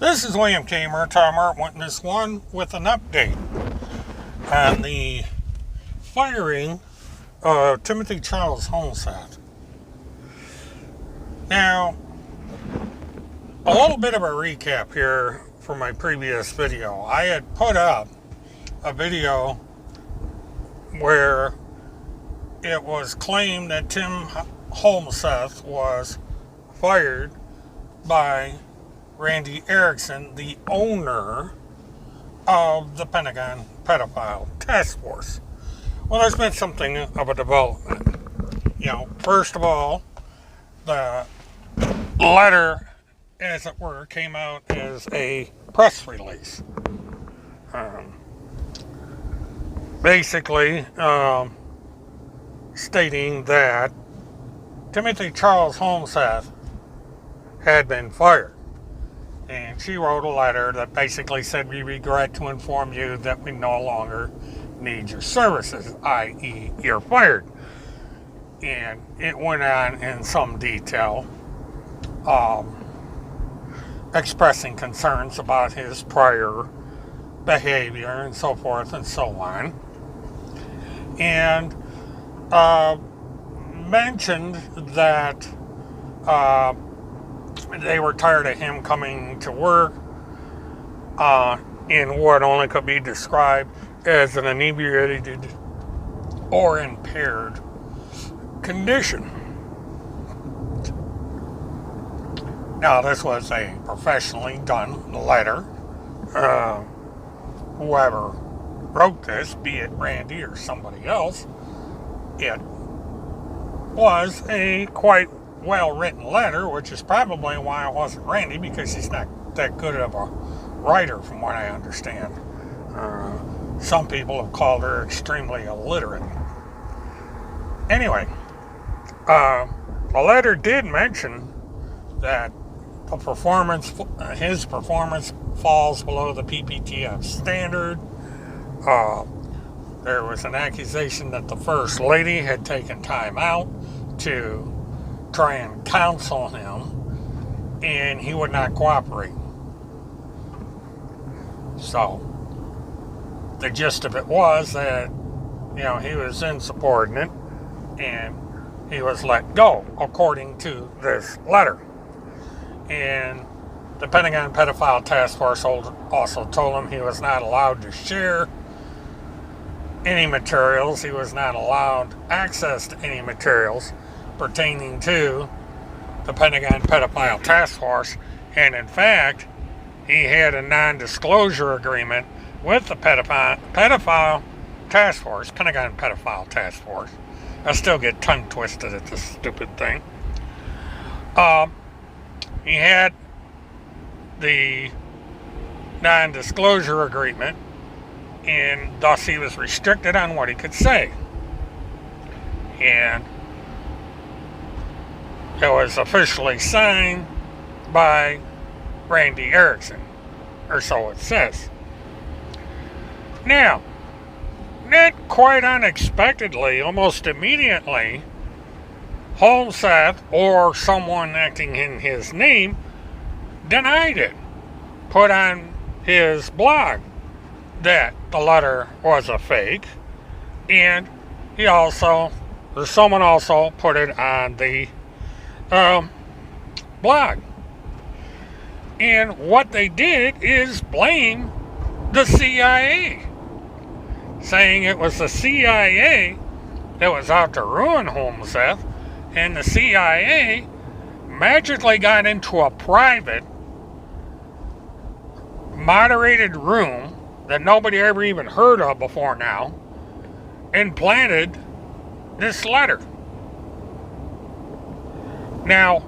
This is William K. Murtaugh, Witness 1 with an update on the firing of Timothy Charles Homestead. Now, a little bit of a recap here from my previous video. I had put up a video where it was claimed that Tim Homestead was fired by Randy Erickson, the owner of the Pentagon Pedophile Task Force. Well, there's been something of a development. First of all, the letter, as it were, came out as a press release. Basically, stating that Timothy Charles Homestead had been fired. And she wrote a letter that basically said, "We regret to inform you that we no longer need your services," i.e. you're fired. And it went on in some detail, expressing concerns about his prior behavior and so forth and so on. And mentioned that they were tired of him coming to work in what only could be described as an inebriated or impaired condition. Now, this was a professionally done letter. Whoever wrote this, be it Randy or somebody else, it was a quite well-written letter, which is probably why it wasn't Randy, because he's not that good of a writer, from what I understand. Some people have called her extremely illiterate. Anyway, the letter did mention that his performance falls below the PPTF standard. There was an accusation that the First Lady had taken time out to try and counsel him, and he would not cooperate. So, the gist of it was that, he was insubordinate, and he was let go, according to this letter. And the Pentagon Pedophile Task Force also told him he was not allowed to share any materials. He was not allowed access to any materials pertaining to the Pentagon Pedophile Task Force. And in fact, he had a non-disclosure agreement with the Pedophile Task Force, Pentagon Pedophile Task Force. I still get tongue twisted at this stupid thing. He had the non-disclosure agreement, and thus he was restricted on what he could say. And it was officially signed by Randy Erickson, or so it says. Now, not quite unexpectedly, almost immediately, Homestead, or someone acting in his name, denied it. Put on his blog that the letter was a fake, and someone also put it on the blog. And what they did is blame the CIA, saying it was the CIA that was out to ruin Homestead, and the CIA magically got into a private, moderated room that nobody ever even heard of before now, and planted this letter. Now,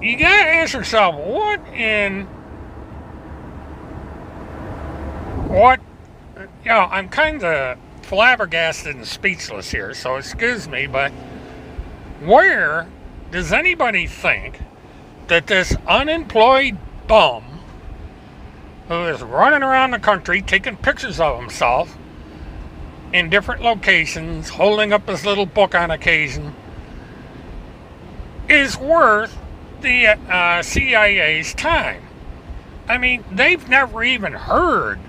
you gotta ask yourself, I'm kind of flabbergasted and speechless here, so excuse me, but where does anybody think that this unemployed bum who is running around the country taking pictures of himself in different locations, holding up his little book on occasion, is worth the CIA's time? I mean, they've never even heard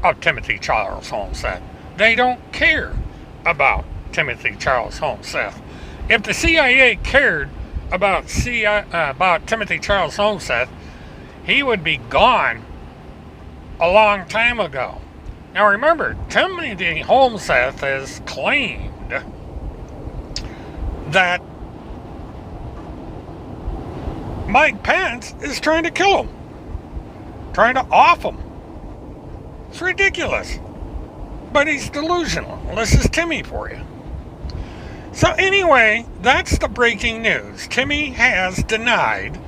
of Timothy Charles Holmseth. They don't care about Timothy Charles Holmseth. If the CIA cared about Timothy Charles Holmseth, he would be gone a long time ago. Now remember, Timothy Holmseth has claimed that Mike Pence is trying to kill him, trying to off him. It's ridiculous. But he's delusional. This is Timmy for you. So anyway, that's the breaking news. Timmy has denied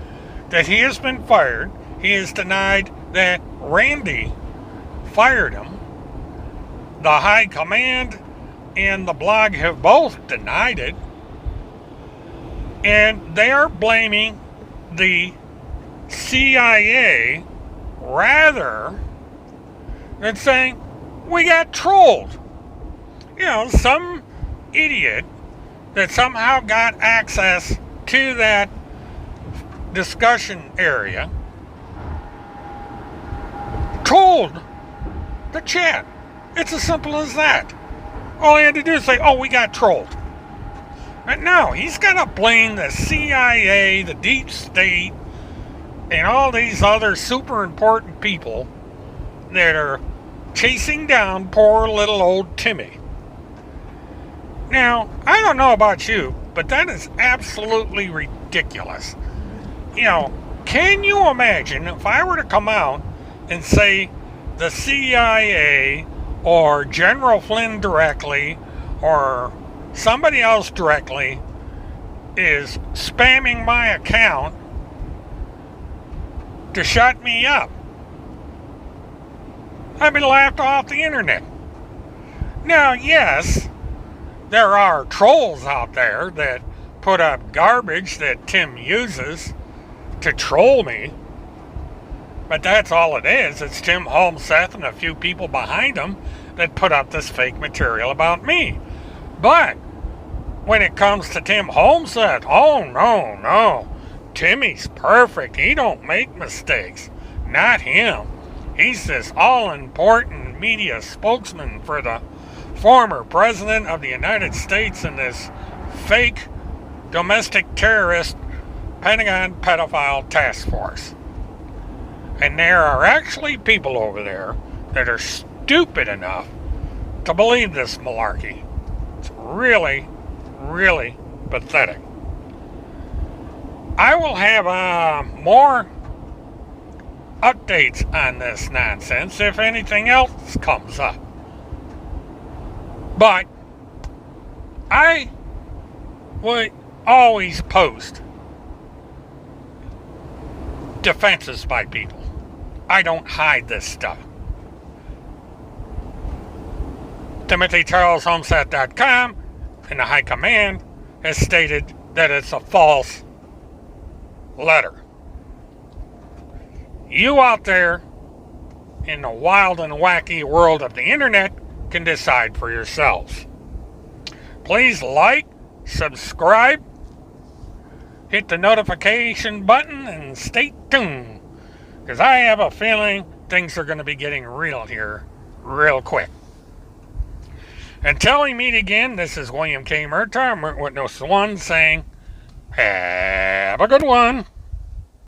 that he has been fired. He has denied that Randy fired him. The high command and the blog have both denied it. And they are blaming the CIA rather than saying, we got trolled. You know, some idiot that somehow got access to that discussion area trolled the chat. It's as simple as that. All he had to do is say, oh, we got trolled. But no, he's got to blame the CIA, the deep state, and all these other super important people that are chasing down poor little old Timmy. Now, I don't know about you, but that is absolutely ridiculous. You know, can you imagine if I were to come out and say the CIA or General Flynn directly or somebody else directly is spamming my account to shut me up? I've been laughed off the internet. Now, yes, there are trolls out there that put up garbage that Tim uses to troll me. But that's all it is. It's Tim Holmseth and a few people behind him that put up this fake material about me. But when it comes to Tim Holmseth, oh no. Timmy's perfect. He don't make mistakes. Not him. He's this all-important media spokesman for the former president of the United States and this fake domestic terrorist Pentagon pedophile task force. And there are actually people over there that are stupid enough to believe this malarkey. It's really, really pathetic. I will have more updates on this nonsense if anything else comes up. But I would always post defenses by people. I don't hide this stuff. TimothyCharlesHomestead.com and the High Command has stated that it's a false letter. You out there in the wild and wacky world of the internet can decide for yourselves. Please like, subscribe, hit the notification button, and stay tuned, because I have a feeling things are going to be getting real here real quick. Until we meet again, this is William K. Murtaugh, Witness 1, saying, have a good one.